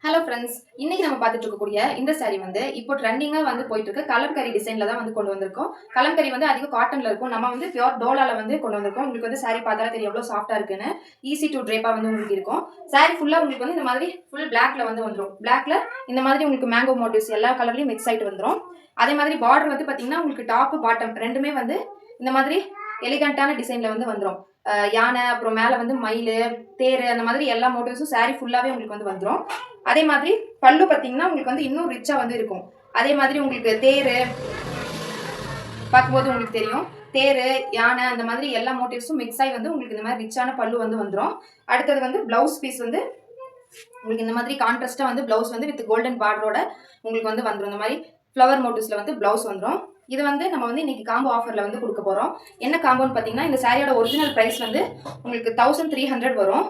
Hello friends, இன்னைக்கு நம்ம பார்த்துட்டு இருக்கக்கூடிய இந்த saree வந்து இப்போ ட்ரெண்டிங்காக வந்து போயிட்டு இருக்கு. கலம்கரி டிசைனில் தான் வந்து கொண்டு வந்திருக்கோம். கலம்கரி வந்து அதிகம் காட்டனில் இருக்கும். நம்ம வந்து பியூர் டோலால வந்து கொண்டு வந்திருக்கோம். உங்களுக்கு வந்து saree பார்த்தாலே தெரியும் எவ்வளோ சாஃப்டாக இருக்குன்னு. ஈஸி டு ட்ரேப்பாக வந்து உங்களுக்கு இருக்கும். saree ஃபுல்லாக உங்களுக்கு வந்து இந்த மாதிரி ஃபுல் பிளாக்ல வந்து வந்துடும். பிளாக்ல இந்த மாதிரி உங்களுக்கு மேங்கோ மோட்டிவ்ஸ் எல்லா கலர்லையும் மிக்ஸ் ஆகிட்டு வந்துடும். அதே மாதிரி பார்டர் வந்து பார்த்தீங்கன்னா உங்களுக்கு டாப் பாட்டம் ரெண்டுமே வந்து இந்த மாதிரி எலிகண்டான டிசைனில் வந்து வந்துடும். யானை, அப்புறம் மேலே வந்து மயில், தேர், அந்த மாதிரி எல்லா மோட்டிவ்ஸும் saree ஃபுல்லாகவே உங்களுக்கு வந்து வந்துடும். அதே மாதிரி பல்லு பார்த்தீங்கன்னா உங்களுக்கு வந்து இன்னும் ரிச்சா வந்து இருக்கும். அதே மாதிரி உங்களுக்கு தேர் பார்க்கும்போது உங்களுக்கு தெரியும், தேர், யானை, அந்த மாதிரி எல்லா மோட்டிவ்ஸும் மிக்ஸ் ஆகி வந்து உங்களுக்கு இந்த மாதிரி ரிச்சான பல்லு வந்து வந்துடும். அடுத்தது வந்து பிளவுஸ் பீஸ் வந்து உங்களுக்கு இந்த மாதிரி கான்ட்ராஸ்டா வந்து பிளவுஸ் வந்து வித் கோல்டன் பார்டரோட உங்களுக்கு வந்து வந்துடும். இந்த மாதிரி ஃப்ளவர் மோட்டிவ்ஸ்ல வந்து பிளவுஸ் வந்துடும். இது வந்து நம்ம வந்து இன்னைக்கு காம்போ ஆஃபர்ல வந்து கொடுக்க போறோம். என்ன காம்போன்னு பார்த்தீங்கன்னா, இந்த சாரியோட ஒரிஜினல் பிரைஸ் வந்து உங்களுக்கு 1300 வரும்.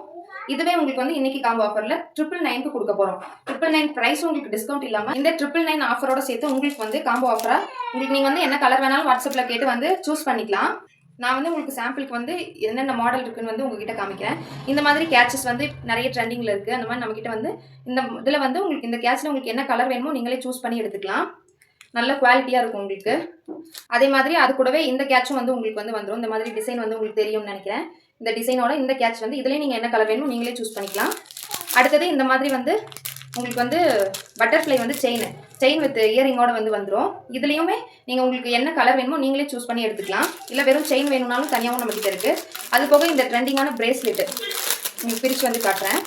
இதுவே உங்களுக்கு வந்து இன்னைக்கு காம்போ ஆஃபர்ல 999 கொடுக்க போறோம். 999 பிரைஸ் உங்களுக்கு டிஸ்கவுண்ட் இல்லாம இந்த 999 ஆஃபரோட சேர்த்து உங்களுக்கு வந்து காம்போ ஆஃபரா உங்களுக்கு நீங்க வந்து என்ன கலர் வேணாலும் வாட்ஸ்அப்ல கேட்டு வந்து சூஸ் பண்ணிக்கலாம். நான் வந்து உங்களுக்கு சாம்பிளுக்கு வந்து என்னென்ன மாடல் இருக்குன்னு வந்து உங்ககிட்ட காமிக்கிறேன். இந்த மாதிரி கேட்சஸ் வந்து நிறைய ட்ரெண்டிங்ல இருக்கு. அந்த மாதிரி நம்ம கிட்ட வந்து இந்த இதுல வந்து உங்களுக்கு இந்த கேட்ச்ல உங்களுக்கு என்ன கலர் வேணுமோ நீங்களே சூஸ் பண்ணி எடுத்துக்கலாம். நல்ல குவாலிட்டியா இருக்கும் உங்களுக்கு. அதே மாதிரி அது கூடவே இந்த கேட்சும் வந்து உங்களுக்கு வந்து வந்துடும். இந்த மாதிரி டிசைன் வந்து உங்களுக்கு தெரியும்னு நினைக்கிறேன். இந்த டிசைனோட இந்த கேட்ச் வந்து இதுலேயே நீங்கள் என்ன கலர் வேணுமோ நீங்களே சூஸ் பண்ணிக்கலாம். அடுத்தது இந்த மாதிரி வந்து உங்களுக்கு வந்து பட்டர்ஃப்ளை வந்து செயின் வித் இயரிங்கோட வந்து வந்துடும். இதுலேயுமே நீங்கள் உங்களுக்கு என்ன கலர் வேணுமோ நீங்களே சூஸ் பண்ணி எடுத்துக்கலாம். இல்லை வெறும் செயின் வேணும்னாலும் தனியாகவும் நம்மகிட்ட இருக்குது. அது போக இந்த ட்ரெண்டிங்கான பிரேஸ்லெட்டு உங்களுக்கு பிரித்து வந்து காட்டுறேன்.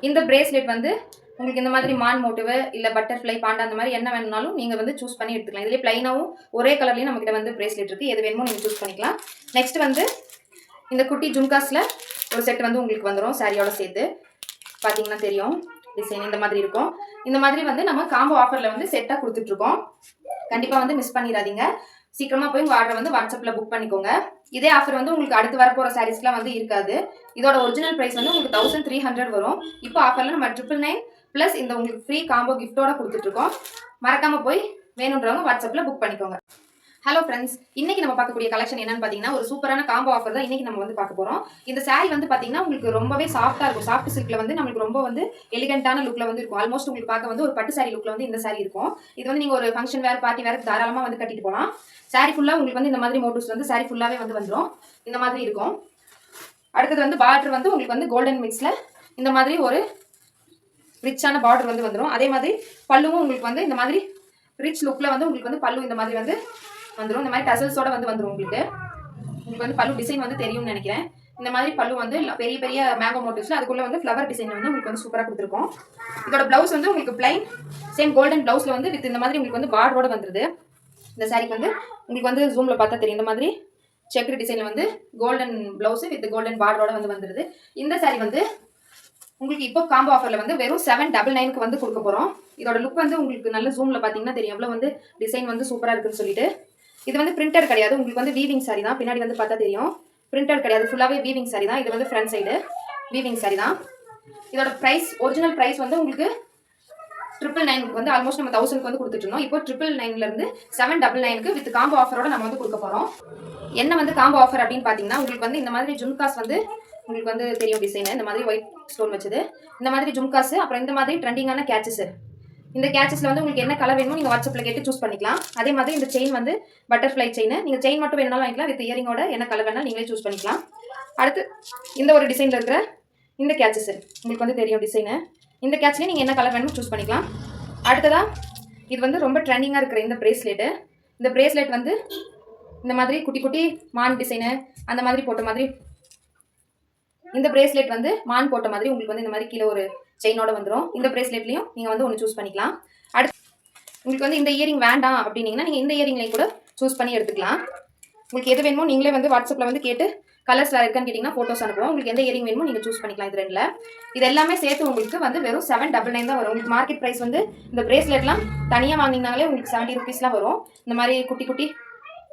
இந்த பிரேஸ்லெட் வந்து உங்களுக்கு இந்த மாதிரி மான் மோட்டிவ் இல்லை பட்டர்ஃப்ளை, பாண்டா, அந்த மாதிரி என்ன வேணும்னாலும் நீங்கள் வந்து சூஸ் பண்ணி எடுத்துக்கலாம். இதுலேயே பிளைனாகவும் ஒரே கலர்லேயும் நம்மகிட்ட வந்து பிரேஸ்லெட் இருக்குது. எது வேணுமோ நீங்கள் சூஸ் பண்ணிக்கலாம். நெக்ஸ்ட் வந்து இந்த குட்டி ஜும்காஸில் ஒரு செட் வந்து உங்களுக்கு வந்துடும். சாரியோட சேர்த்து பார்த்தீங்கன்னா தெரியும் டிசைன் இந்த மாதிரி இருக்கும். இந்த மாதிரி வந்து நம்ம காம்போ ஆஃபரில் வந்து செட்டாக கொடுத்துட்ருக்கோம். கண்டிப்பாக வந்து மிஸ் பண்ணிடாதீங்க. சீக்கிரமாக போய் உங்கள் ஆர்டரை வந்து வாட்ஸ்அப்பில் புக் பண்ணிக்கோங்க. இதே ஆஃபர் வந்து உங்களுக்கு அடுத்து வரப்போகிற சாரீஸ்லாம் வந்து இருக்காது. இதோட ஒரிஜினல் ப்ரைஸ் வந்து உங்களுக்கு 1300 வரும். இப்போ ஆஃபரில் நம்ம 999 ப்ளஸ் இந்த உங்களுக்கு ஃப்ரீ காம்போ கிஃப்ட்டோட கொடுத்துட்ருக்கோம். மறக்காமல் போய் வேணுன்றவங்க வாட்ஸ்அப்பில் புக் பண்ணிக்கோங்க. ஹலோ ஃப்ரெண்ட்ஸ், இன்னைக்கு நம்ம பார்க்கக்கூடிய கலெக்ஷன் என்னன்னு பார்த்தீங்கன்னா, ஒரு சூப்பரான காம்போ ஆஃபர் தான் இன்னைக்கு நம்ம வந்து பார்க்க போகிறோம். இந்த saree வந்து பார்த்தீங்கன்னா உங்களுக்கு ரொம்பவே சாஃப்டாக இருக்கும். சாஃப்ட் சில்க்ல வந்து நம்மளுக்கு ரொம்ப வந்து எலிகண்டான லுக்ல வந்து இருக்கும். ஆல்மோஸ்ட் உங்களுக்கு பார்க்க வந்து ஒரு பட்டு saree லுக்ல வந்து இந்த saree இருக்கும். இது வந்து நீங்கள் ஒரு ஃபங்க்ஷன் வேர், பார்ட்டி வேர் தாராளமாக வந்து கட்டிட்டு போகலாம். saree ஃபுல்லாக உங்களுக்கு வந்து இந்த மாதிரி மோட்டிவ்ஸ் வந்து saree ஃபுல்லாகவே வந்து வந்துடும். இந்த மாதிரி இருக்கும். அடுத்தது வந்து பார்டர் வந்து உங்களுக்கு வந்து கோல்டன் மிக்ஸில் இந்த மாதிரி ஒரு ரிச்சான பார்டர் வந்து வந்துடும். அதே மாதிரி பல்லுவும் உங்களுக்கு வந்து இந்த மாதிரி ரிச் லுக்ல வந்து உங்களுக்கு வந்து பல்லு இந்த மாதிரி வந்து வந்துடும். இந்த மாதிரி டசல்ஸோட வந்து வந்துடும். உங்களுக்கு வந்து பல்லு டிசைன் வந்து தெரியும்னு நினைக்கிறேன். இந்த மாதிரி பல்லு வந்து பெரிய பெரிய மேங்கோ மோட்டிவ்ஸ்ல அதுக்குள்ள வந்து ஃப்ளவர் டிசைன் வந்து உங்களுக்கு வந்து சூப்பராக கொடுத்துருக்கோம். இதோட பிளவுஸ் வந்து உங்களுக்கு பிளைன் சேம் கோல்டன் பிளவுஸ்ல வந்து வித் இந்த மாதிரி உங்களுக்கு வந்து பார்டரோட வந்துருது. இந்த சாரிக்கு வந்து உங்களுக்கு வந்து ஜூம்ல பார்த்தா தெரியும். இந்த மாதிரி செக்டு டிசைன்ல வந்து கோல்டன் பிளவுஸ் வித் கோல்டன் பார்டரோட வந்து வந்துருது. இந்த சாரி வந்து உங்களுக்கு இப்போ காம்போ ஆஃபர்ல வந்து வெறும் 799 வந்து கொடுக்க போறோம். இதோட லுக் வந்து உங்களுக்கு நல்ல ஜூம்ல பாத்தீங்கன்னா தெரியும் எவ்வளவு வந்து டிசைன் வந்து சூப்பரா இருக்குன்னு சொல்லிட்டு. இது வந்து பிரிண்டட் கிடையாது. உங்களுக்கு வந்து வீவிங் சாரி தான். பின்னாடி வந்து பார்த்தா தெரியும் பிரிண்டட் கிடையாது. ஃபுல்லாவே வீவிங் சாரி தான். இது வந்து ஃப்ரண்ட் சைடு வீவிங் சாரி தான். இதோட பிரைஸ் ஒரிஜினல் பிரைஸ் வந்து உங்களுக்கு 999 வந்து ஆல்மோஸ்ட் நம்ம 1000 வந்து கொடுத்துட்டு இருந்தோம். இப்போ 999ல இருந்து 799 வித் காம்போ ஆஃபரோட நம்ம வந்து கொடுக்க போறோம். என்ன வந்து காம்போ ஆஃபர் அப்படின்னு பாத்தீங்கன்னா, உங்களுக்கு வந்து இந்த மாதிரி ஜும்காஸ் வந்து உங்களுக்கு வந்து தெரியும் டிசைன் இந்த மாதிரி ஒயிட் ஸ்டோன் வச்சது, இந்த மாதிரி ஜும்காஸ், அப்புறம் இந்த மாதிரி ட்ரெண்டிங்கான கேட்சஸ். இந்த கேட்சஸ்ல வந்து உங்களுக்கு என்ன கலர் வேணுமோ நீங்க வாட்ஸ்அப்ல கேட்டு சூஸ் பண்ணிக்கலாம். அதே மாதிரி இந்த செயின் வந்து பட்டர்ஃப்ளை செயின். நீங்க செயின் மட்டும் வேணும்னாலும் வாங்கிக்கலாம். வித் இயரிங்கோட என்ன கலர் வேணாலும் நீங்களே சூஸ் பண்ணிக்கலாம். அடுத்து இந்த ஒரு டிசைன்ல இருக்கிற இந்த கேட்சஸ் உங்களுக்கு வந்து தெரியும் டிசைனு. இந்த கேட்ச்லயே நீங்க என்ன கலர் வேணுமோ சூஸ் பண்ணிக்கலாம். அடுத்ததா இது வந்து ரொம்ப ட்ரெண்டிங்கா இருக்கிற இந்த பிரேஸ்லெட். இந்த பிரேஸ்லெட் வந்து இந்த மாதிரி குட்டி குட்டி மான் டிசைனு அந்த மாதிரி போட்ட மாதிரி இந்த பிரேஸ்லெட் வந்து மான் போட்ட மாதிரி உங்களுக்கு வந்து இந்த மாதிரி கீழே ஒரு செயினோட வந்துடும். இந்த பிரேஸ்லெட்லையும் நீங்கள் வந்து ஒன்று சூஸ் பண்ணிக்கலாம். அடுத்து உங்களுக்கு வந்து இந்த இயரிங் வேண்டாம் அப்படின்னீங்கன்னா நீங்கள் இந்த இயரிங்லையும் கூட சூஸ் பண்ணி எடுத்துக்கலாம். உங்களுக்கு எது வேணுமோ நீங்களே வந்து வாட்ஸ்அப்பில் வந்து கேட்டு கலர்ஸ் வேறு இருக்கான்னு கேட்டிங்கன்னா ஃபோட்டோஸ் அனுப்புவோம். உங்களுக்கு எந்த இயரிங் வேணுமோ நீங்கள் சூஸ் பண்ணிக்கலாம். இது ரெண்டில் இது எல்லாமே சேர்த்து உங்களுக்கு வந்து வெறும் 799 தான் வரும். உங்களுக்கு மார்க்கெட் ப்ரைஸ் வந்து இந்த பிரேஸ்லெட்லாம் தனியாக வாங்கினாங்களே உங்களுக்கு 70 ருபீஸ்லாம் வரும். இந்த மாதிரி குட்டி குட்டி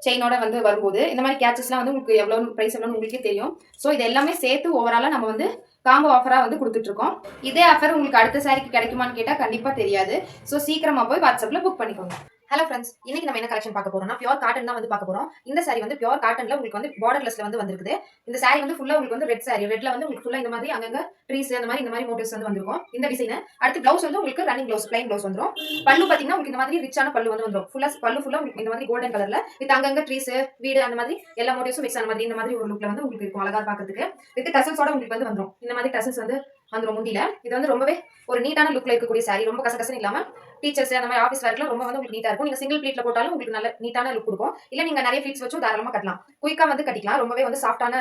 செயினோட வந்து வரும்போது இந்த மாதிரி கேட்சஸ்லாம் வந்து உங்களுக்கு எவ்வளோ ப்ரைஸ் எவ்வளோன்னு உங்களுக்கே தெரியும். ஸோ இது எல்லாமே சேர்த்து ஓவராலாக நம்ம வந்து காம்போ ஆஃபராக வந்து கொடுத்துட்ருக்கோம். இதே ஆஃபர் உங்களுக்கு அடுத்த சாரிக்கு கிடைக்குமான்னு கேட்டால் கண்டிப்பாக தெரியாது. ஸோ சீக்கிரமாக போய் வாட்ஸ்அப்பில் புக் பண்ணிக்கோங்க. ஹலோ ஃப்ரெண்ட்ஸ், இன்னைக்கு நம்ம என்ன கலெக்ஷன் பார்க்க போறோம்னா பியூர் காட்டன் தான் வந்து பார்க்க போறோம். இந்த saree வந்து பியூர் காட்டன்ல உங்களுக்கு வந்து பார்டர்லெஸ்ல வந்து வந்திருக்குது. இந்த saree வந்து ஃபுல்லா உங்களுக்கு வந்து ரெட் saree. ரெட்ல வந்து உங்களுக்கு ஃபுல்லா இந்த மாதிரி அங்கங்க ட்ரீஸ் அந்த மாதிரி மோட்டிவ்ஸ் வந்து வந்திருக்கும். இந்த டிசைன். அடுத்து ப்ளவுஸ் வந்து உங்களுக்கு ரன்னிங் ப்ளவுஸ், ப்ளைன் ப்ளவுஸ் வந்துரும். பல்லு பாத்தீங்கன்னா உங்களுக்கு இந்த மாதிரி ரிச்சான பல்லு வந்து வந்துரும். பல்லு ஃபுல்லா உங்களுக்கு இந்த மாதிரி கோல்டன் கலர்ல வித் அங்கங்க ட்ரீஸ், வீடு அந்த மாதிரி எல்லா மோட்டிவ்ஸும் மிக்ஸ் ஆன மாதிரி இந்த மாதிரி ஒரு லுக்ல வந்து உங்களுக்கு இருக்கும். அழகா பாக்கிறதுக்கு வித் டசல்ஸோட உங்களுக்கு வந்து வந்துரும். இந்த மாதிரி டசல்ஸ் வந்து வந்துரும் முந்தில. இது வந்து ரொம்பவே ஒரு நீட்டான லுக்ல இருக்கக்கூடிய saree. ரொம்ப கசகசன்னு இல்லாம டீச்சர்ஸ் அந்த மாதிரி ஆஃபீஸ் ஒர்க்ல ரொம்ப வந்து உங்களுக்கு நீட்டா இருக்கும். நீங்க சிங்கிள் ப்ளீட்ல போட்டாலும் உங்களுக்கு நல்ல நீட்டான லுக் கொடுக்கும். இல்ல நீங்க நிறைய ப்ளீட்ஸ் வச்சு தாராளமா கட்டலாம். குயிக்கா வந்து கட்டிக்கலாம். ரொம்பவே வந்து சாஃப்ட்டான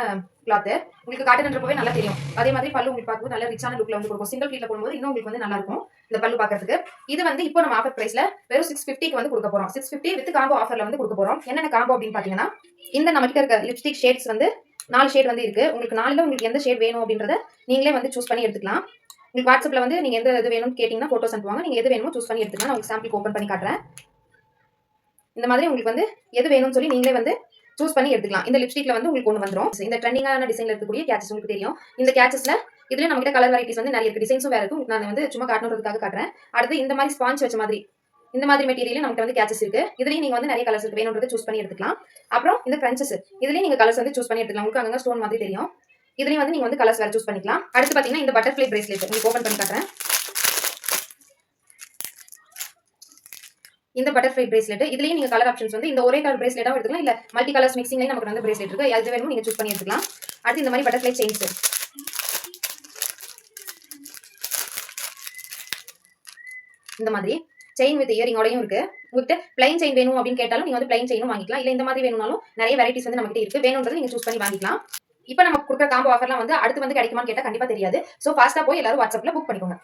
கிளாத். உங்களுக்கு காட்டன்றப்பவே நல்லா தெரியும். அதே மாதிரி பல்லு உங்களுக்கு பார்க்கும்போது நல்ல ரிச்சான லுக்ல வந்து கொடுக்கும். சிங்கிள் ப்ளீட்ல போடும்போது இன்னும் உங்களுக்கு வந்து நல்லா இருக்கும் இந்த பல்லு பார்க்கிறதுக்கு. இது வந்து இப்போ நம்ம ஆஃபர் பிரைஸ்ல வெறும் 650க்கு வந்து கொடுக்க போறோம். 650 வித் காம்போ ஆஃபர்ல வந்து கொடுக்க போறோம். என்னென்ன காம்போ அப்படின்னு பாத்தீங்கன்னா, இந்த நம்ம கிட்ட இருக்க லிப்ஸ்டிக் ஷேட்ஸ் வந்து 4 ஷேட் வந்து இருக்கு. உங்களுக்கு 4ல உங்களுக்கு எந்த ஷேட் வேணும் அப்படின்றத நீங்களே வந்து சூஸ் பண்ணி எடுத்துக்கலாம். உங்களுக்கு வாட்ஸ்அப்ல வந்து நீங்க எந்த இது வேணும்னு கேட்டீங்கன்னா போட்டோஸ் அனுப்புவாங்க. நீங்க எது வேணுமோ சூஸ் பண்ணி எடுத்துக்கலாம். நான் உங்களுக்கு சாம்பிள் ஓபன் பண்ணி காட்டுறேன். இந்த மாதிரி உங்களுக்கு வந்து எது வேணும்னு சொல்லி நீங்களே வந்து சூஸ் பண்ணி எடுத்துக்கலாம். இந்த லிப்ஸ்டிக்ல வந்து உங்களுக்கு ஒன்று வந்துரும். இந்த ட்ரெண்டிங்கான டிசைன்ல இருக்கக்கூடிய கேச்சஸ் உங்களுக்கு தெரியும். இந்த கேச்சஸ்ல இதுல நம்ம கிட்ட கலர் வெரைட்டிஸ் வந்து நிறைய இருக்கு. டிசைன்ஸும் வேற இருக்கு. நான் வந்து சும்மா காட்டணுன்றதுக்காக காட்டுறேன். அடுத்து இந்த மாதிரி ஸ்பாஞ்ச் வச்ச மாதிரி இந்த மாதிரி மெட்டீரியல் நமக்கு வந்து கேச்சஸ் இருக்கு. இதுலயும் நீங்க வந்து நிறைய கலர்ஸ் இருக்கு. வேணும்ன்றதை சூஸ் பண்ணி எடுத்துக்கலாம். அப்புறம் இந்த கிரன்ச்சஸ் இதுலயும் நீங்க கலர்ஸ் வந்து சூஸ் பண்ணி எடுத்துக்கலாம். உங்களுக்கு அங்கங்க ஸ்டோன் மாதிரி தெரியும். இதுலயும் வந்து நீங்க வந்து கலர்ஸ் வேற சூஸ் பண்ணிக்கலாம். அடுத்து பாத்தீங்கன்னா இந்த பட்டர்ஃப்ளை பிரேஸ்லெட் உங்களுக்கு ஓபன் பண்ணி காட்டுறேன். இந்த பட்டர்ஃப்ளை பிரேஸ்லெட் இதுலயும் நீங்க கலர் ஆப்ஷன்ஸ் வந்து இந்த ஒரே கலர் பிரேஸ்லெட்டாவும் எடுத்துக்கலாம். இல்ல மல்டி கலர்ஸ் மிக்சிங்லயும் நமக்கு வந்து பிரேஸ்லெட் இருக்கு. எது வேணுமோ நீங்க சூஸ் பண்ணி எடுத்துக்கலாம். அடுத்து இந்த மாதிரி பட்டர்ஃப்ளை செயின்ஸ் இந்த மாதிரி செயின் வித் இயரிங்கோடையும் இருக்கு. உங்ககிட்ட பிளைன் செயின் வேணும் அப்படின்னு கேட்டாலும் நீங்க வந்து பிளைன் செயினும் வாங்கிக்கலாம். இல்ல இந்த மாதிரி வேணும்னாலும் நிறைய வெரைட்டிஸ் வந்து நம்ம கிட்ட இருக்கு. வேணும்ன்றது நீங்க சூஸ் பண்ணி வாங்கிக்கலாம். இப்போ நம்ம கொடுக்குற காம்போ ஆஃபர்லாம் வந்து அடுத்து வந்து கிடைக்குமான்னு கேட்டா கண்டிப்பா தெரியாது. சோ ஃபாஸ்டா போய் எல்லாரும் வாட்ஸ்அப்ல புக் பண்ணிக்கோங்க.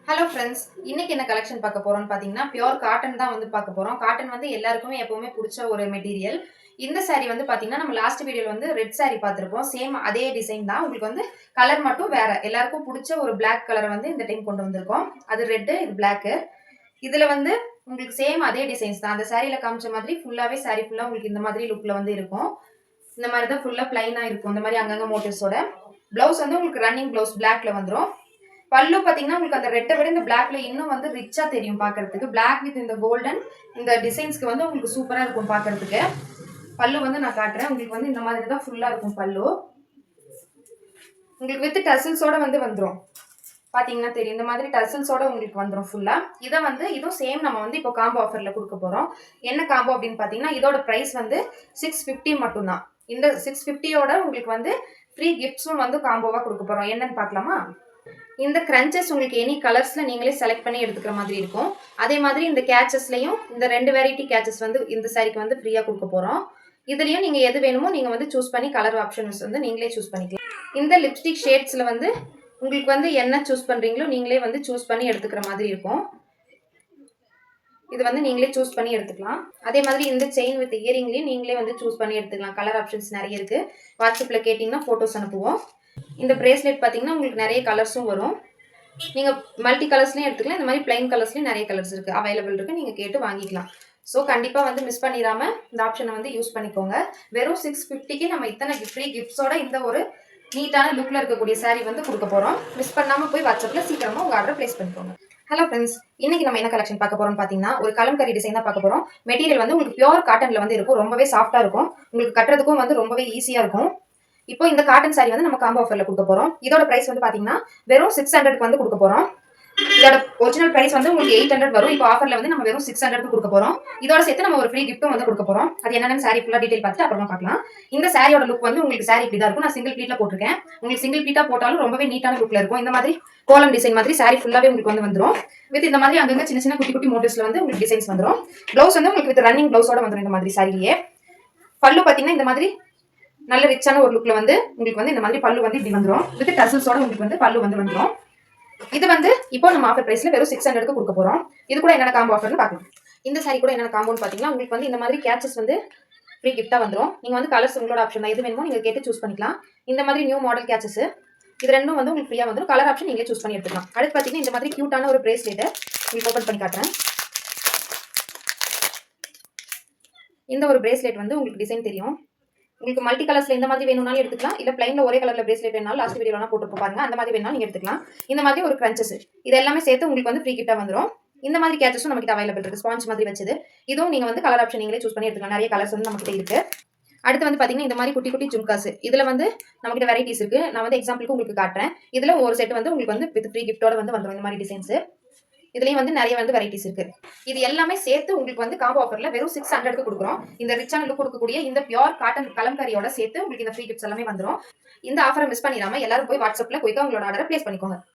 ஹலோ ஃப்ரெண்ட்ஸ், இன்னைக்கு என்ன கலெக்ஷன் பார்க்க போறோம்னு பாத்தீங்கன்னா பியூர் காட்டன் தான் வந்து பார்க்க போறோம். காட்டன் வந்து எல்லாருக்குமே எப்பவுமே பிடிச்ச ஒரு மெட்டீரியல். இந்த saree வந்து பாத்தீங்கன்னா நம்ம லாஸ்ட் வீடியோல வந்து ரெட் saree பார்த்திருப்போம். சேம் அதே டிசைன் தான். உங்களுக்கு வந்து கலர் மட்டும் வேற. எல்லாருக்கும் பிடிச்ச ஒரு பிளாக் கலரை வந்து இந்த டைம் கொண்டு வந்திருக்கோம். அது ரெட், இது பிளாக். இதுல வந்து உங்களுக்கு சேம் அதே டிசைன்ஸ் தான். அந்த சாரியில காமிச்ச மாதிரி ஃபுல்லாவே saree ஃபுல்லா உங்களுக்கு இந்த மாதிரி லுக்ல வந்து இருக்கும். இந்த மாதிரி தான் ஃபுல்லா பிளைனா இருக்கும். இந்த மாதிரி அங்கங்க மோட்டிவ்ஸோட. பிளவுஸ் வந்து உங்களுக்கு ரன்னிங் பிளவுஸ் பிளாக்ல வந்துரும். பல்லு பாத்தீங்கன்னா உங்களுக்கு அந்த ரெட்டை விட இந்த பிளாக்ல இன்னும் வந்து ரிச்சா தெரியும் பாக்குறதுக்கு. பிளாக் வித் இந்த கோல்டன் இந்த டிசைன்ஸ்க்கு வந்து உங்களுக்கு சூப்பரா இருக்கும் பாக்குறதுக்கு. பல்லு வந்து நான் காட்டுறேன். உங்களுக்கு வந்து இந்த மாதிரி தான் ஃபுல்லா இருக்கும் பல்லு. உங்களுக்கு வித் டசல்ஸோட வந்து வந்துரும். பாத்தீங்கன்னா தெரியும். இந்த மாதிரி டசல்ஸோட உங்களுக்கு வந்துரும் ஃபுல்லா. இதை வந்து இதுவும் சேம் நம்ம வந்து இப்போ காம்போ ஆஃபர்ல கொடுக்க போறோம். என்ன காம்போ அப்படின்னு பாத்தீங்கன்னா இதோட பிரைஸ் வந்து 650 மட்டும்தான். இந்த 650யோட உங்களுக்கு வந்து ஃப்ரீ கிஃப்ட்ஸும் வந்து காம்போவா கொடுக்க போறோம். என்னன்னு பாக்கலாமா? இந்த கிரன்ச்சஸ் உங்களுக்கு எனி கலர்ஸ்ல நீங்களே செலக்ட் பண்ணி எடுத்துக்கிற மாதிரி இருக்கும். அதே மாதிரி இந்த கேச்சஸ்லயும் இந்த 2 வெரைட்டி கேச்சஸ் வந்து இந்த சாரிக்கு வந்து ஃப்ரீயா கொடுக்க போறோம். இதுலயும் நீங்க எது வேணுமோ நீங்க வந்து சூஸ் பண்ணி கலர் ஆப்ஷன்ஸ் வந்து நீங்களே சூஸ் பண்ணிக்கலாம். இந்த லிப்ஸ்டிக் ஷேட்ஸ்ல வந்து உங்களுக்கு வந்து என்ன சூஸ் பண்றீங்களோ நீங்களே வந்து சூஸ் பண்ணி எடுத்துக்கிற மாதிரி இருக்கும். இது வந்து நீங்களே சூஸ் பண்ணி எடுத்துக்கலாம். அதே மாதிரி இந்த செயின் வித் இயரிங்லயும் நீங்களே வந்து சூஸ் பண்ணி எடுத்துக்கலாம். கலர் ஆப்ஷன்ஸ் நிறைய இருக்கு. வாட்ஸ்அப்ல கேட்டீங்கன்னா போட்டோஸ் அனுப்புவோம். இந்த பிரேஸ்லெட் பாத்தீங்கன்னா உங்களுக்கு நிறைய கலர்ஸும் வரும். நீங்க மல்டி கலர்ஸ்லயும் எடுத்துக்கலாம். இந்த மாதிரி பிளைன் கலர்ஸ்லயும் நிறைய கலர்ஸ் இருக்கு, அவைலபிள் இருக்கு. நீங்க கேட்டு வாங்கிக்கலாம். ஸோ கண்டிப்பா வந்து மிஸ் பண்ணிடாம இந்த ஆப்ஷனை வந்து யூஸ் பண்ணிக்கோங்க. வெறும் 650க்கு நம்ம இத்தனை ஃப்ரீ கிஃப்ட்ஸோட இந்த ஒரு நீட்டான லுக்ல இருக்கக்கூடிய saree வந்து கொடுக்க போறோம். மிஸ் பண்ணாம போய் வாட்ஸ்அப்ல சீக்கிரமா உங்க ஆர்டர் பிளேஸ் பண்ணிக்கோங்க. ஹலோ ஃப்ரெண்ட்ஸ், இன்னைக்கு நம்ம என்ன கலெக்ஷன் பார்க்க போறோம்னு பாத்தீங்கன்னா ஒரு கலம்கரி டிசைன் தான் பார்க்க போறோம். மெட்டீரியல் வந்து உங்களுக்கு பியூர் காட்டன்ல வந்து இருக்கும். ரொம்பவே சாஃப்டா இருக்கும். உங்களுக்கு கட்டுறதுக்கும் வந்து ரொம்பவே ஈஸியா இருக்கும். இப்போ இந்த காட்டன் saree வந்து நம்ம காம்போ ஆஃபர்ல கொடுக்க போறோம். இதோட பிரைஸ் வந்து பாத்தீங்கன்னா வெறும் 600க்கு வந்து கொடுக்க போறோம். இதோட ஒரிஜினல் பிரைஸ் வந்து உங்களுக்கு 800 வரும். இப்போ ஆஃபர்ல வந்து நம்ம வெறும் 600க்கு கொடுக்க போறோம். இதோட சேர்த்து நம்ம ஒரு ஃப்ரீ கிஃப்ட்டும் வந்து கொடுக்க போறோம். அது என்னன்னு saree ஃபுல்லா டீடைல் பார்த்துட்டு அப்புறமா பார்க்கலாம். இந்த சாரியோட லுக் வந்து உங்களுக்கு saree இப்படி தான் இருக்கும். நான் சிங்கிள் ப்ளீட்ல போட்டிருக்கேன். உங்களுக்கு சிங்கிள் ப்ளீட்டா போட்டாலும் ரொம்பவே நீட்டான லுக்ல இருக்கும். இந்த மாதிரி கோலம் டிசைன் மாதிரி saree ஃபுல்லாவே உங்களுக்கு வந்து வந்துரும். வித் இந்த மாதிரி அங்கங்க சின்ன சின்ன குட்டி குட்டி மோட்டிவ்ஸ்ல வந்து உங்களுக்கு டிசைன்ஸ் வந்துரும். ப்ளவுஸ் வந்து உங்களுக்கு வித் ரன்னிங் ப்ளவுஸோட வந்துரும். இந்த மாதிரி சாரிலேயே பல்லு பாத்தீங்கன்னா இந்த மாதிரி நல்ல ரிச்சான ஒரு லுக்ல வந்து உங்களுக்கு வந்து இந்த மாதிரி பல்லு வந்து இப்படி வந்துரும். வித் டசல்ஸோட உங்களுக்கு வந்து பல்லு வந்து வந்துரும். இது வந்து இப்போ நம்ம ஆஃபர் பிரைஸ்ல வெறும் 600க்கு கொடுக்க போறோம். இது கூட என்னென்ன காம்போ ஆஃபர்னு பார்க்கலாம். இந்த saree கூட என்னென்ன காம்போன்னு பாத்தீங்கன்னா உங்களுக்கு வந்து இந்த மாதிரி கேச்சஸ் வந்து ஃப்ரீ கிஃப்டா வந்துரும். நீங்க வந்து கலர்ஸ் உங்களோட ஆப்ஷன் தான். எது வேணுமோ நீங்க கேட்டு சூஸ் பண்ணிக்கலாம். இந்த மாதிரி நியூ மாடல் கேச்சஸ் இது ரெண்டும் வந்து உங்களுக்கு ஃப்ரீயா வந்துரும். கலர் ஆப்ஷன் நீங்க சூஸ் பண்ணி எடுத்துக்கலாம். அடுத்து பாத்தீங்கன்னா இந்த மாதிரி கியூட்டான ஒரு பிரேஸ்லெட் உங்களுக்கு ஓபன் பண்ணி காட்டுறேன். இந்த ஒரு பிரேஸ்லெட் வந்து உங்களுக்கு டிசைன் தெரியும். உங்களுக்கு மல்டி கலர்ஸ்ல இந்த மாதிரி வேணும்னாலும் எடுத்துக்கலாம். இல்ல பிளைன்ல ஒரே கலர்ல பிரேஸ்லெட் வேணாலும் லாஸ்ட் வீடியோல போட்டு பாருங்க. அந்த மாதிரி வேணாலும் நீங்க எடுத்துக்கலாம். இந்த மாதிரி ஒரு கிரன்ச்சஸ் இது எல்லாமே சேர்த்து உங்களுக்கு வந்து ஃப்ரீ கிஃப்டா வந்துரும். இந்த மாதிரி கேச்சஸும் நம்மகிட்ட அவைலபிள் இருக்கு. ஸ்பாஞ்ச் மாதிரி வச்சது. இதுவும் நீங்க வந்து கலர் ஆப்ஷன் நீங்களே சூஸ் பண்ணி எடுத்துக்கலாம். நிறைய கலர்ஸ் வந்து நம்மகிட்ட இருக்கு. அடுத்து வந்து பாத்தீங்கன்னா இந்த மாதிரி குட்டி குட்டி ஜும்காஸ். இதுல வந்து நம்மகிட்ட வெரைட்டிஸ் இருக்கு. நான் வந்து எக்ஸாம்பிளுக்கு உங்களுக்கு காட்டுறேன். இதுல ஒரு செட் வந்து உங்களுக்கு வந்து வித் ஃப்ரீ கிஃப்டோட வந்து வந்துரும் இந்த மாதிரி டிசைன்ஸ். இதுலயும் வந்து நிறைய வந்து வெரைட்டிஸ் இருக்கு. இது எல்லாமே சேர்த்து உங்களுக்கு வந்து காம்போ ஆஃபர்ல வெறும் 600க்கு கொடுக்குறோம். இந்த ரிச்சான லுக் கொடுக்கக்கூடிய இந்த பியூர் காட்டன் கலம்காரியோட சேர்த்து உங்களுக்கு இந்த ஃப்ரீ கிஃப்ட்ஸ் எல்லாமே வந்துரும். இந்த ஆஃபரை மிஸ் பண்ணிடாம எல்லாரும் போய் வாட்ஸ்அப்ல குயிக்கா உங்களோட ஆர்டரை பிளேஸ் பண்ணிக்கோங்க.